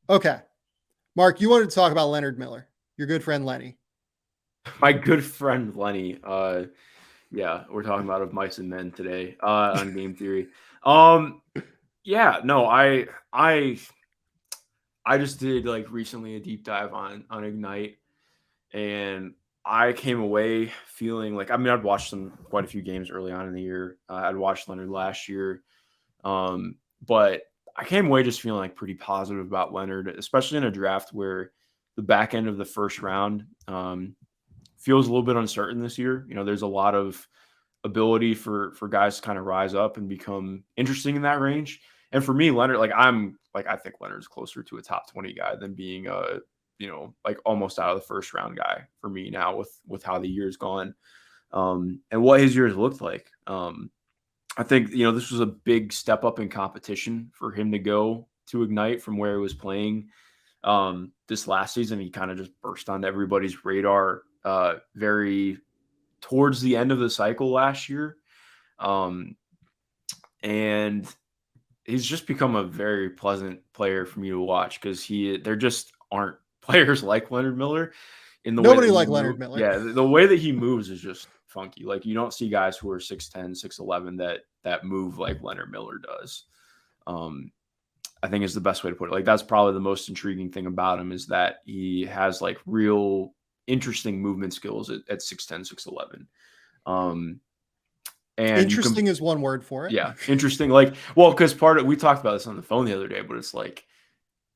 Okay. Mark, you wanted to talk about Leonard Miller, your good friend Lenny. My good friend Lenny. Yeah, we're talking about of mice and men today on game theory. Um, yeah, no, I just did like recently a deep dive on Ignite, and I came away feeling like I'd watched quite a few games early on in the year. I'd watched Leonard last year, but I came away just feeling like pretty positive about Leonard, especially in a draft where the back end of the first round feels a little bit uncertain this year. There's a lot of ability for guys to kind of rise up and become interesting in that range. And for me, Leonard, I think Leonard's closer to a top 20 guy than being like almost out of the first round guy for me now with how the year's gone, and what his years looked like. I think this was a big step up in competition for him to go to Ignite from where he was playing this last season. He kind of just burst onto everybody's radar very towards the end of the cycle last year. Um, and he's just become a very pleasant player for me to watch because there just aren't players like Leonard Miller in the way that Nobody he like moves. Leonard Miller. Yeah, the way that he moves is just funky. Like you don't see guys who are 6'10", 6'11" that move like Leonard Miller does. I think is the best way to put it. Like that's probably the most intriguing thing about him is that he has like real interesting movement skills at 6'10", 6'11". And you can, Interesting is one word for it. yeah, interesting. Like, well, because we talked about this on the phone the other day, but it's like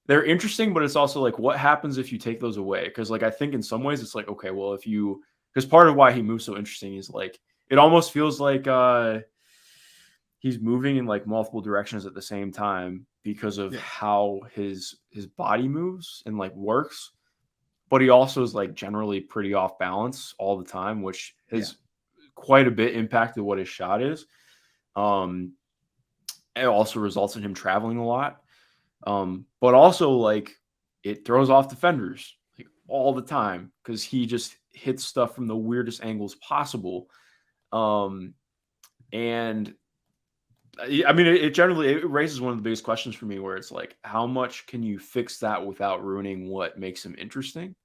they're interesting, but it's also like what happens if you take those away? Because like I think in some ways it's like okay, well because part of why he moves so interesting is like it almost feels like he's moving in like multiple directions at the same time because of how his body moves and like works, but he also is like generally pretty off balance all the time, which has quite a bit impacted what his shot is. It also results in him traveling a lot. But also like it throws off defenders like all the time because he just hits stuff from the weirdest angles possible. And I mean, it raises one of the biggest questions for me where it's like, how much can you fix that without ruining what makes him interesting?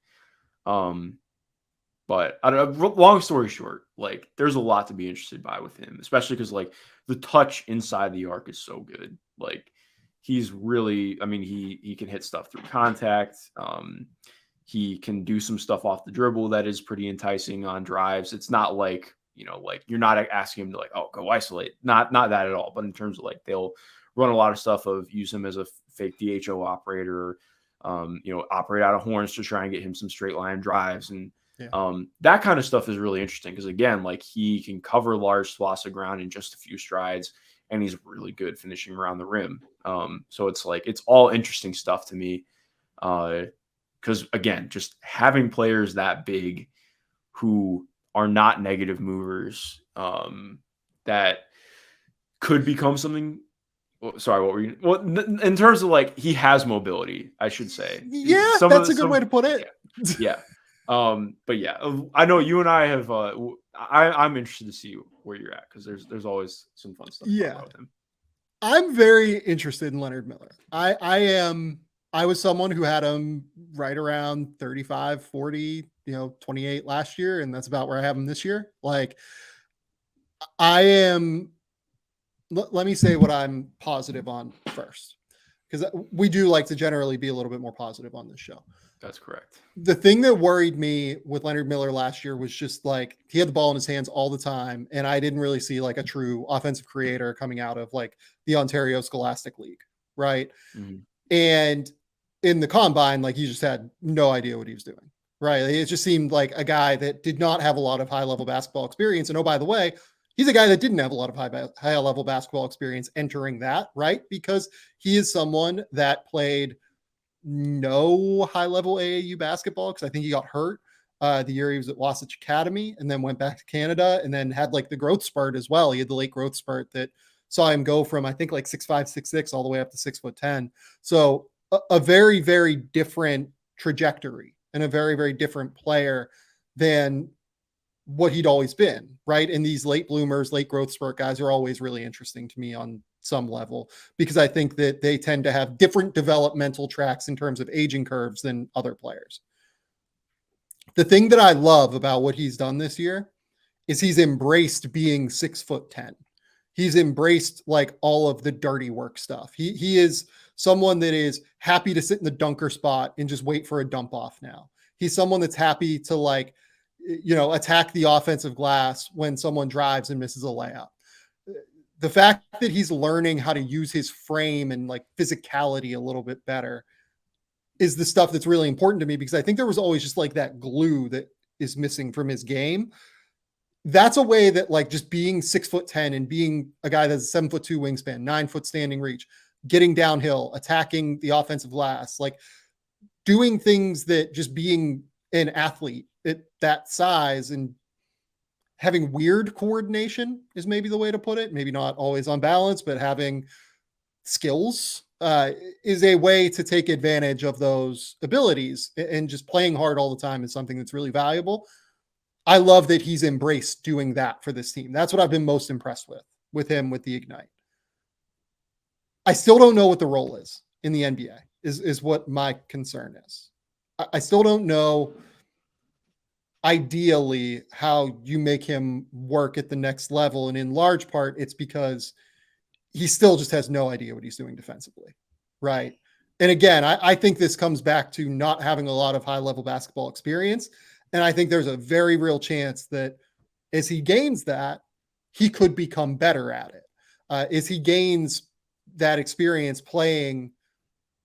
But I don't know, long story short, like there's a lot to be interested by with him, especially because like the touch inside the arc is so good. Like he's really, I mean, he can hit stuff through contact. He can do some stuff off the dribble that is pretty enticing on drives. It's not like like you're not asking him to like, oh, go isolate. Not that at all. But in terms of like they'll run a lot of stuff of use him as a fake DHO operator, operate out of horns to try and get him some straight line drives and. That kind of stuff is really interesting because again, like he can cover large swaths of ground in just a few strides, and he's really good finishing around the rim. So it's like it's all interesting stuff to me. Because again, just having players that big who are not negative movers that could become something. Sorry, what were you? Well, in terms of like he has mobility, I should say. Yeah, that's a good way to put it. Yeah. But yeah, I know you and I have. I'm interested to see where you're at because there's always some fun stuff to talk about with him. I'm very interested in Leonard Miller. I was someone who had him right around 35, 40, 28 last year, and that's about where I have him this year. Like I am. Let me say what I'm positive on first, because we do like to generally be a little bit more positive on this show. That's correct. The thing that worried me with Leonard Miller last year was just like he had the ball in his hands all the time, and I didn't really see like a true offensive creator coming out of like the Ontario Scholastic League, right? Mm-hmm. And in the combine, like he just had no idea what he was doing, right? It just seemed like a guy that did not have a lot of high-level basketball experience. And oh, by the way, he's a guy that didn't have a lot of high-level basketball experience entering that, right? Because he is someone that played no high-level AAU basketball because I think he got hurt the year he was at Wasatch Academy and then went back to Canada and then had like the growth spurt as well. He had the late growth spurt that saw him go from I think like 6'5", 6'6", all the way up to 6'10". So a very, very different trajectory and a very, very different player than what he'd always been, right? And these late bloomers, late growth spurt guys are always really interesting to me on some level, because I think that they tend to have different developmental tracks in terms of aging curves than other players. The thing that I love about what he's done this year is he's embraced being 6'10". He's embraced like all of the dirty work stuff. He is someone that is happy to sit in the dunker spot and just wait for a dump off now. He's someone that's happy to like, attack the offensive glass when someone drives and misses a layup. The fact that he's learning how to use his frame and like physicality a little bit better is the stuff that's really important to me, because I think there was always just like that glue that is missing from his game. That's a way that like just being 6'10" and being a guy that's a 7'2" wingspan, 9-foot standing reach, getting downhill, attacking the offensive glass, like doing things that just being an athlete at that size and having weird coordination is maybe the way to put it. Maybe not always on balance, but having skills is a way to take advantage of those abilities, and just playing hard all the time is something that's really valuable. I love that he's embraced doing that for this team. That's what I've been most impressed with him with the Ignite. I still don't know what the role is in the NBA is what my concern is. I still don't know ideally how you make him work at the next level. And in large part, it's because he still just has no idea what he's doing defensively. Right. And again, I think this comes back to not having a lot of high level basketball experience. And I think there's a very real chance that as he gains that, he could become better at it. As he gains that experience playing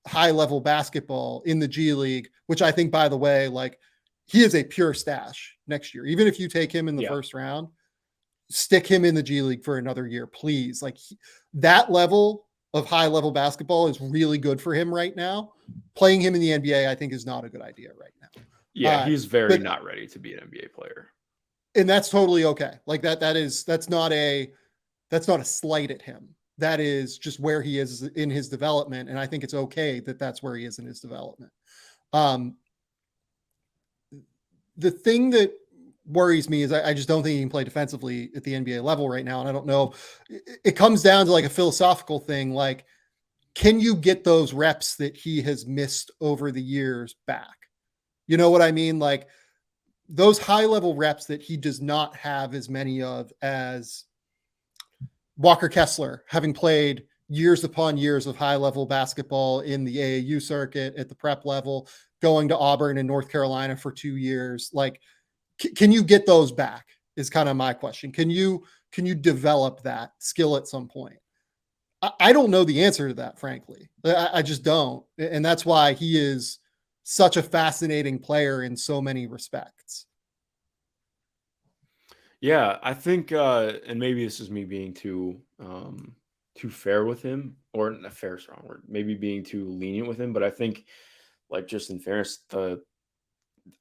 high level basketball in the G League, which I think, by the way, like he is a pure stash next year. Even if you take him in the first round, stick him in the G League for another year, please. Like that level of high level basketball is really good for him right now. Playing him in the NBA, I think, is not a good idea right now. Yeah, he's very not ready to be an NBA player. And that's totally okay. Like that's not a slight at him. That is just where he is in his development. And I think it's okay that that's where he is in his development. The thing that worries me is I just don't think he can play defensively at the NBA level right now. And I don't know, it comes down to like a philosophical thing. Like, can you get those reps that he has missed over the years back? You know what I mean? Like those high level reps that he does not have as many of as Walker Kessler, having played years upon years of high level basketball in the AAU circuit at the prep level, going to Auburn and North Carolina for 2 years. Like, can you get those back is kind of my question. Can you develop that skill at some point? I don't know the answer to that, frankly. I just don't. And that's why he is such a fascinating player in so many respects. Yeah, I think, and maybe this is me being too fair with him, or not fair is the wrong word, maybe being too lenient with him. But I think, like, just in fairness,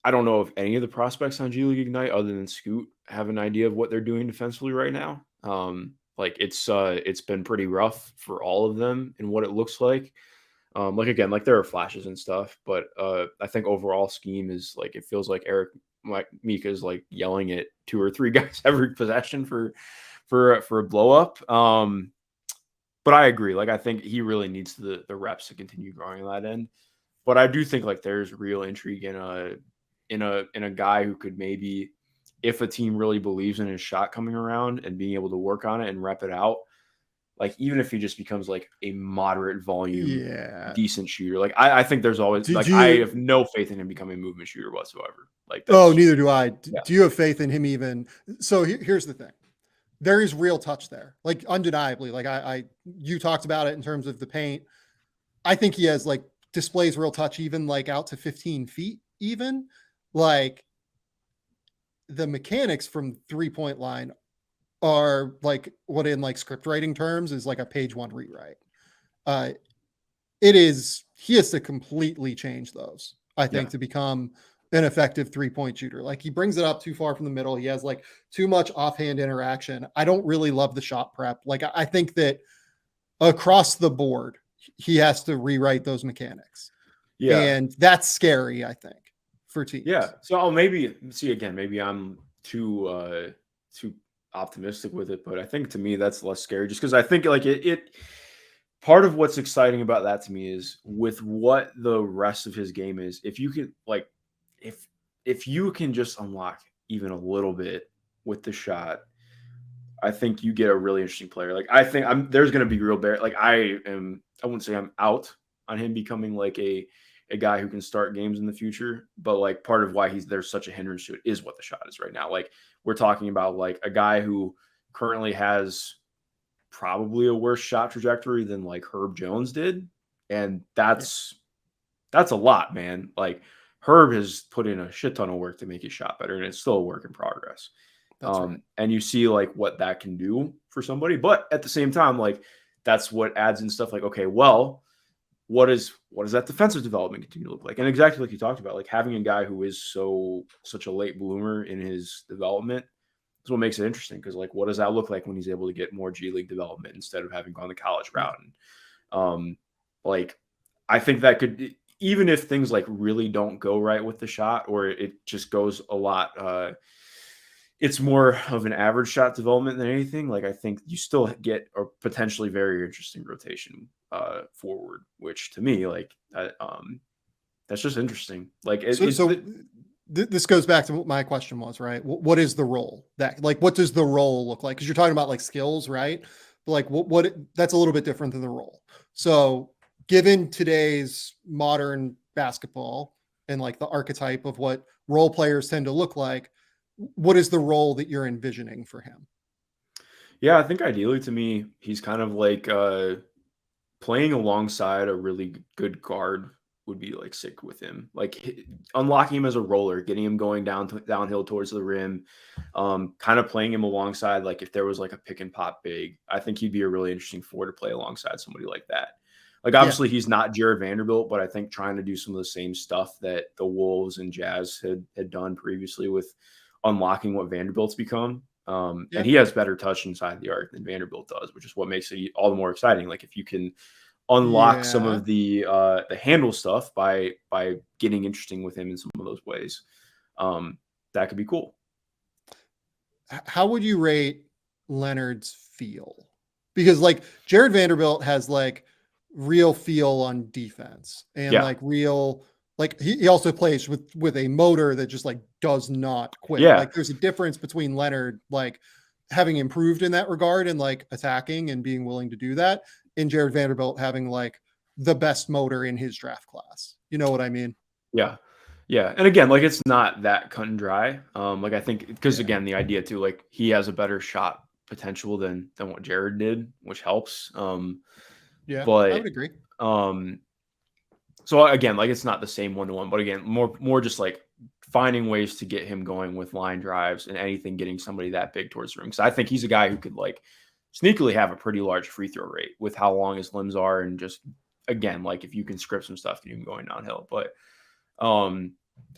I don't know if any of the prospects on G League Ignite, other than Scoot, have an idea of what they're doing defensively right now. Like it's been pretty rough for all of them in what it looks like. Like again, like there are flashes and stuff, but I think overall scheme is like it feels like Mika is like yelling at 2 or 3 guys every possession for a blow up. But I agree. Like I think he really needs the reps to continue growing on that end. But I do think like there's real intrigue in a guy who could maybe, if a team really believes in his shot coming around and being able to work on it and rep it out, like even if he just becomes like a moderate volume, decent shooter, like I think there's always I have no faith in him becoming a movement shooter whatsoever. Like neither do I. Yeah. Do you have faith in him even? So here's the thing. There is real touch there, like undeniably. Like you talked about it in terms of the paint. I think he has like displays real touch, even like out to 15 feet, even like the mechanics from 3-point line are like what in like script writing terms is like a page 1 rewrite. He has to completely change those, I think, to become an effective 3-point shooter. Like he brings it up too far from the middle. He has like too much offhand interaction. I don't really love the shot prep. Like I think that across the board, he has to rewrite those mechanics. Yeah. And that's scary, I think, for teams. Yeah. So maybe I'm too optimistic with it, but I think to me that's less scary just because I think like it part of what's exciting about that to me is with what the rest of his game is, if you can like if if you can just unlock even a little bit with the shot, I think you get a really interesting player. Like I think there's going to be real bear. Like I wouldn't say I'm out on him becoming like a guy who can start games in the future, but like part of why there's such a hindrance to it is what the shot is right now. Like we're talking about like a guy who currently has probably a worse shot trajectory than like Herb Jones did, and that's a lot, man. Like Herb has put in a shit ton of work to make his shot better, and it's still a work in progress. That's right. And you see like what that can do for somebody, but at the same time, like that's what adds in stuff like, okay, well, what is that defensive development continue to look like? And exactly like you talked about, like having a guy who is such a late bloomer in his development is what makes it interesting. Because like, what does that look like when he's able to get more G League development instead of having gone the college route? And like I think that could, even if things like really don't go right with the shot, or it just goes a lot. It's more of an average shot development than anything. Like I think you still get a potentially very interesting rotation forward, which to me, like that's just interesting. Like this goes back to what my question was, right? What is the role that like what does the role look like? Because you're talking about like skills, right? But like what that's a little bit different than the role. So given today's modern basketball and like the archetype of what role players tend to look like, what is the role that you're envisioning for him? Yeah, I think ideally to me, he's kind of like playing alongside a really good guard would be like sick with him. Like unlocking him as a roller, getting him going downhill towards the rim, kind of playing him alongside. Like if there was like a pick and pop big, I think he'd be a really interesting forward to play alongside somebody like that. Like obviously he's not Jared Vanderbilt, but I think trying to do some of the same stuff that the Wolves and Jazz had done previously with unlocking what Vanderbilt's become. And he has better touch inside the arc than Vanderbilt does, which is what makes it all the more exciting. Like if you can unlock some of the handle stuff by getting interesting with him in some of those ways, that could be cool. How would you rate Leonard's feel? Because like Jared Vanderbilt has like real feel on defense and like real, like he also plays with a motor that just like does not quit. Yeah. Like there's a difference between Leonard like having improved in that regard and like attacking and being willing to do that, and Jared Vanderbilt having like the best motor in his draft class. You know what I mean? Yeah. Yeah. And again, like it's not that cut and dry. Like I think because again, the idea too, like he has a better shot potential than what Jared did, which helps. Yeah, but I would agree. So again, like it's not the same one-to-one, but again, more just like finding ways to get him going with line drives and anything getting somebody that big towards the rim. Because I think he's a guy who could like sneakily have a pretty large free throw rate with how long his limbs are, and just again, like if you can script some stuff, get him going downhill. But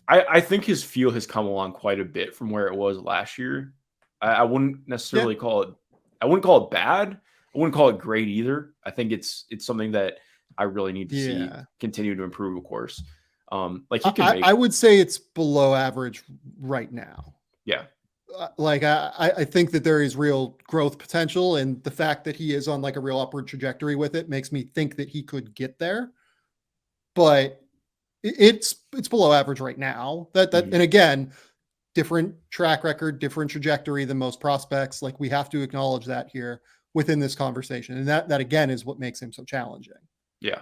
I think his feel has come along quite a bit from where it was last year. I wouldn't necessarily call it. I wouldn't call it bad. I wouldn't call it great either. I think it's something that I really need to see continue to improve, of course. Like he can I would say it's below average right now. Yeah. Like I think that there is real growth potential, and the fact that he is on like a real upward trajectory with it makes me think that he could get there. But it's below average right now. And again, different track record, different trajectory than most prospects. Like we have to acknowledge that here within this conversation. And that again is what makes him so challenging. Yeah.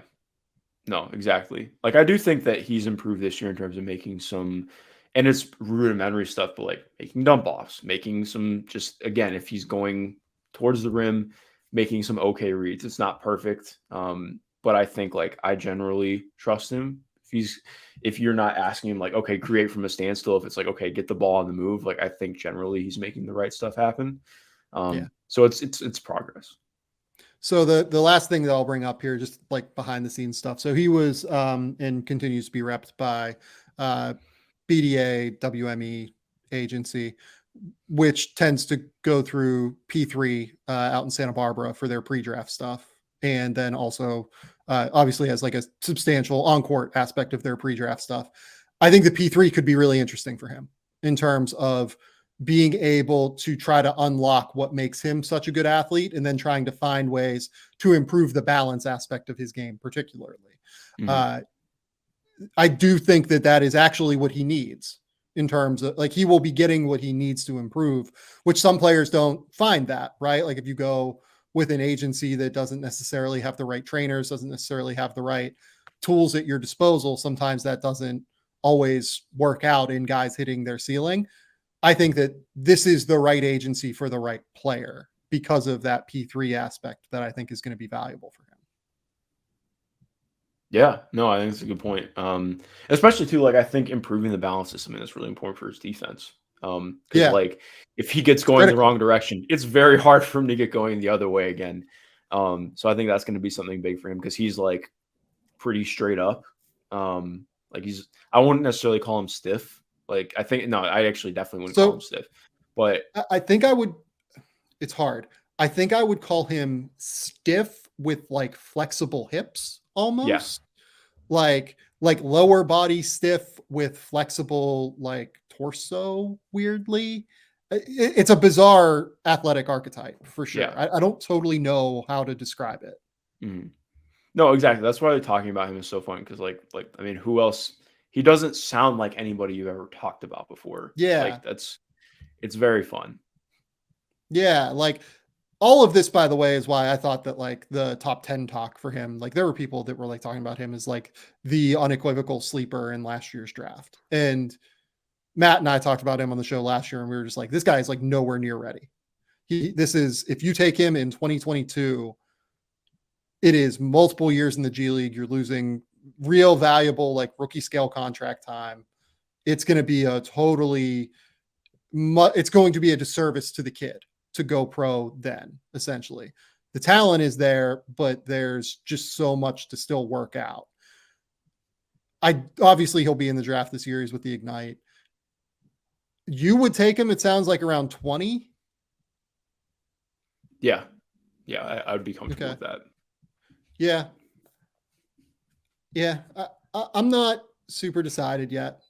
No, exactly. Like I do think that he's improved this year in terms of making some, and it's rudimentary stuff, but like making dump offs, making some just again, if he's going towards the rim, making some okay reads. It's not perfect. But I think like I generally trust him. If you're not asking him like, okay, create from a standstill, if it's like, okay, get the ball on the move, like I think generally he's making the right stuff happen. So it's progress. So the last thing that I'll bring up here, just like behind the scenes stuff. So he was and continues to be repped by BDA WME agency, which tends to go through P3 out in Santa Barbara for their pre-draft stuff. And then also obviously has like a substantial on-court aspect of their pre-draft stuff. I think the P3 could be really interesting for him in terms of being able to try to unlock what makes him such a good athlete and then trying to find ways to improve the balance aspect of his game, particularly. Mhm. I do think that that is actually what he needs in terms of like he will be getting what he needs to improve, which some players don't find that, right? Like if you go with an agency that doesn't necessarily have the right trainers, doesn't necessarily have the right tools at your disposal, sometimes that doesn't always work out in guys hitting their ceiling. I think that this is the right agency for the right player because of that P3 aspect that I think is going to be valuable for him. Yeah, no, I think it's a good point. Especially too, like I think improving the balance is something that's really important for his defense. Because Yeah, like if he gets it's going the critical. wrong direction, it's very hard for him to get going the other way again. So I think that's going to be something big for him because he's like pretty straight up. Like I wouldn't necessarily call him stiff. Like I think no, I actually definitely wouldn't call him So stiff. But I think I would, it's hard. I think I would call him stiff with like flexible hips yeah, almost. Like lower body stiff with flexible like torso weirdly. It's a bizarre athletic archetype for sure. yeah. I don't totally know how to describe it. Mhm. No, exactly. That's why talking about him is so fun because like I mean, who else? He doesn't sound like anybody you've ever talked about before. Yeah. Like it's very fun. Yeah. Like all of this, by the way, is why I thought that like the top 10 talk for him, like there were people that were like talking about him as like the unequivocal sleeper in last year's draft. And Matt and I talked about him on the show last year, and we were just like, this guy is like nowhere near ready. This is, if you take him in 2022, it is multiple years in the G League. You're losing real valuable, like rookie scale contract time. It's going to be a totally, it's going to be a disservice to the kid to go pro then, essentially. The talent is there, but there's just so much to still work out. Obviously he'll be in the draft this year. He's with the Ignite. You would take him, it sounds like around 20. Yeah, yeah. I would be comfortable Okay. with that. Yeah. Yeah. I'm not super decided yet.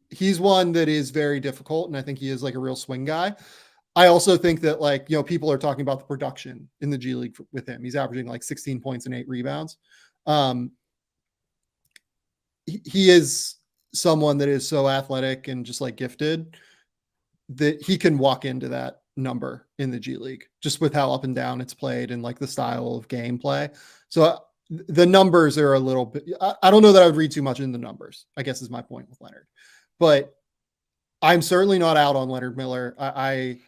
He's one that is very difficult, and I think he is like a real swing guy. I also think that like, people are talking about the production in the G League with him. He's averaging like 16 points and 8 rebounds. He is someone that is so athletic and just like gifted that he can walk into that number in the G League just with how up and down it's played and like the style of gameplay. So the numbers are a little bit, I don't know that I would read too much into the numbers, I guess is my point with Leonard, but I'm certainly not out on Leonard Miller. I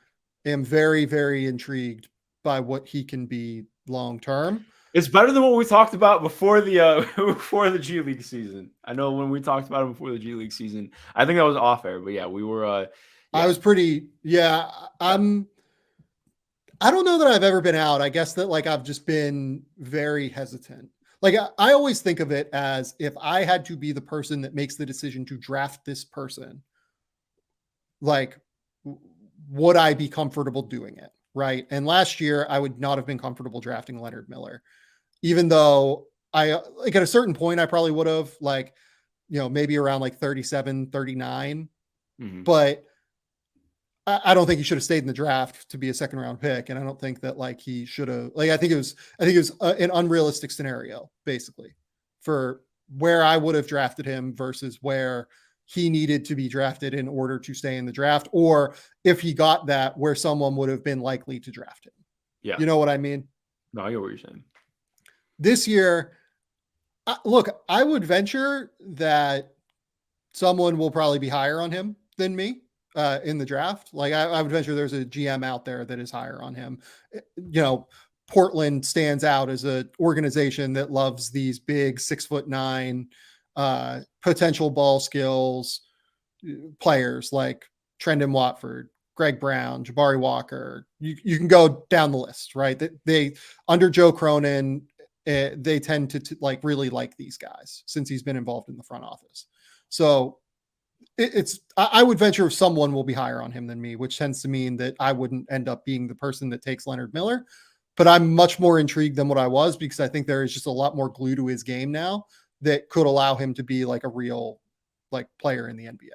am very, very intrigued by what he can be long term. It's better than what we talked about before the before the G League season. I know when we talked about him before the G League season, I think that was off air, but yeah, we were I yeah. was pretty, yeah, I don't know that I've ever been out. I guess that like I've just been very hesitant. Like I always think of it as if I had to be the person that makes the decision to draft this person, like would I be comfortable doing it? Right. And last year I would not have been comfortable drafting Leonard Miller, even though I like at a certain point I probably would have like, maybe around like 37, 39. Mhm. But I don't think he should have stayed in the draft to be a second round pick. And I don't think that like he should have, like, I think it was an unrealistic scenario basically for where I would have drafted him versus where he needed to be drafted in order to stay in the draft. Or if he got that, where someone would have been likely to draft him. Yeah. You know what I mean? No, I get what you're saying. This year, look, I would venture that someone will probably be higher on him than me in the draft. Like I would venture there's a GM out there that is higher on him. Portland stands out as an organization that loves these big 6'9" potential ball skills players like Trendon Watford, Greg Brown, Jabari Walker. You can go down the list, right? They under Joe Cronin, they tend to like really like these guys since he's been involved in the front office. So I would venture someone will be higher on him than me, which tends to mean that I wouldn't end up being the person that takes Leonard Miller. But I'm much more intrigued than what I was because I think there is just a lot more glue to his game now that could allow him to be like a real like player in the NBA.